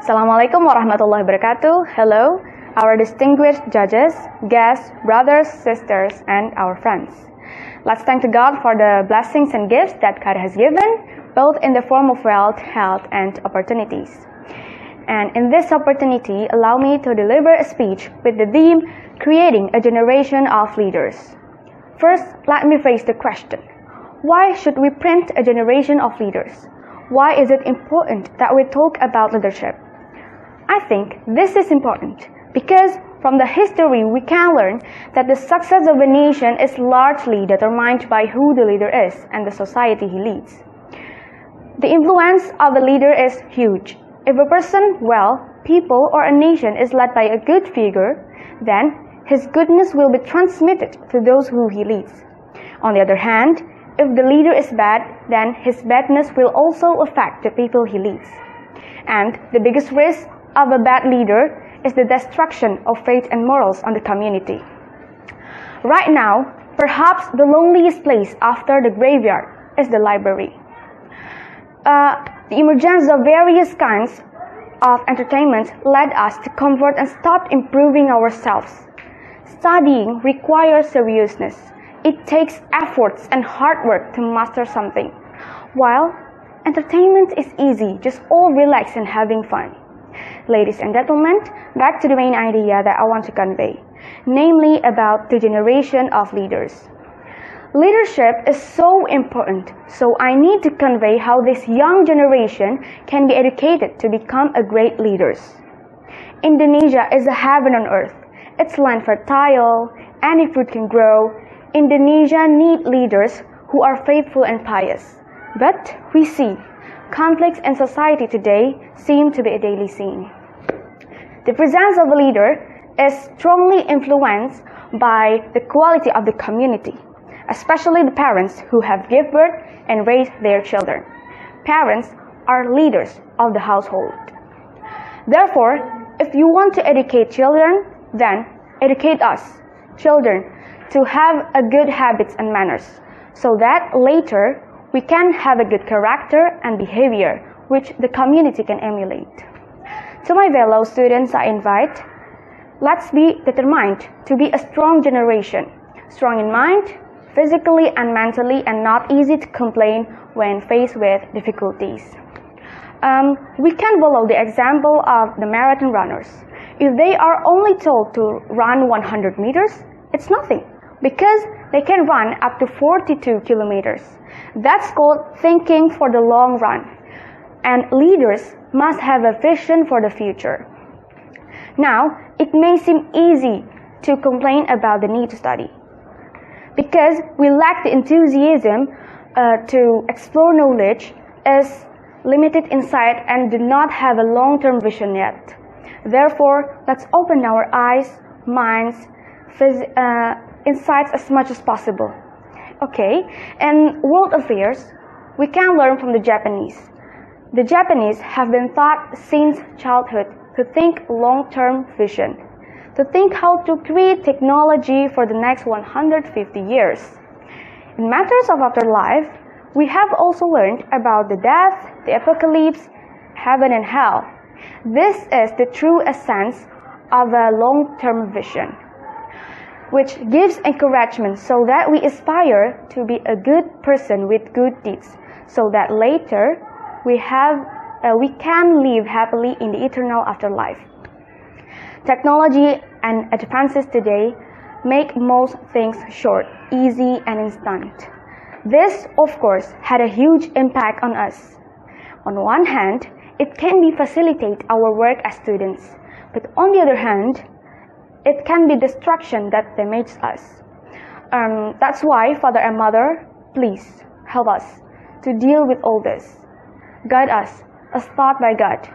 Assalamualaikum warahmatullahi wabarakatuh. Hello, our distinguished judges, guests, brothers, sisters, and our friends. Let's thank to God for the blessings and gifts that God has given, both in the form of wealth, health, and opportunities. And in this opportunity, allow me to deliver a speech with the theme, Creating a Generation of Leaders. First, let me phrase the question. Why should we print a generation of leaders? Why is it important that we talk about leadership? I think this is important because from the history we can learn that the success of a nation is largely determined by who the leader is and the society he leads. The influence of a leader is huge. If a person, people or a nation is led by a good figure, then his goodness will be transmitted to those who he leads. On the other hand, if the leader is bad, then his badness will also affect the people he leads. And the biggest risk of a bad leader is the destruction of faith and morals on the community. Right now, perhaps the loneliest place after the graveyard is the library. The emergence of various kinds of entertainment led us to convert and stop improving ourselves. Studying requires seriousness. It takes efforts and hard work to master something. While entertainment is easy, just all relax and having fun. Ladies and gentlemen, back to the main idea that I want to convey, namely about the generation of leaders. Leadership is so important, so I need to convey how this young generation can be educated to become a great leaders. Indonesia is a heaven on earth. Its land fertile, any fruit can grow. Indonesia needs leaders who are faithful and pious. But we see conflicts in society today seem to be a daily scene. The presence of a leader is strongly influenced by the quality of the community, especially the parents who have given birth and raised their children. Parents are leaders of the household. Therefore, if you want to educate children, then educate us, children, to have a good habits and manners, so that later we can have a good character and behavior which the community can emulate. To my fellow students, I invite, let's be determined to be a strong generation, strong in mind, physically and mentally, and not easy to complain when faced with difficulties. We can follow the example of the marathon runners. If they are only told to run 100 meters, it's nothing, because they can run up to 42 kilometers. That's called thinking for the long run. And leaders must have a vision for the future. Now, it may seem easy to complain about the need to study, because we lack the enthusiasm to explore knowledge, is limited insight, and do not have a long-term vision yet. Therefore, let's open our eyes, minds, insights as much as possible. Okay, in world affairs, we can learn from the Japanese. The Japanese have been taught since childhood to think long-term vision, to think how to create technology for the next 150 years. In matters of afterlife, we have also learned about the death, the apocalypse, heaven and hell. This is the true essence of a long-term vision, which gives encouragement so that we aspire to be a good person with good deeds, so that later we can live happily in the eternal afterlife. Technology and advances today make most things short, easy, and instant. This, of course, had a huge impact on us. On one hand, it can facilitate our work as students, but on the other hand, it can be distraction that damages us. That's why, Father and Mother, please help us to deal with all this. Guide us as taught by God.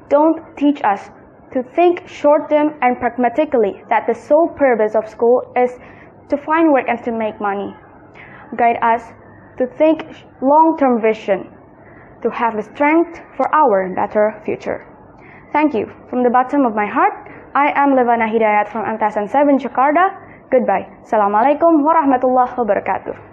Don't teach us to think short-term and pragmatically that the sole purpose of school is to find work and to make money. Guide us to think long-term vision, to have the strength for our better future. Thank you. From the bottom of my heart, I am Levana from MTSN 7 Jakarta. Goodbye. Assalamualaikum warahmatullahi wabarakatuh.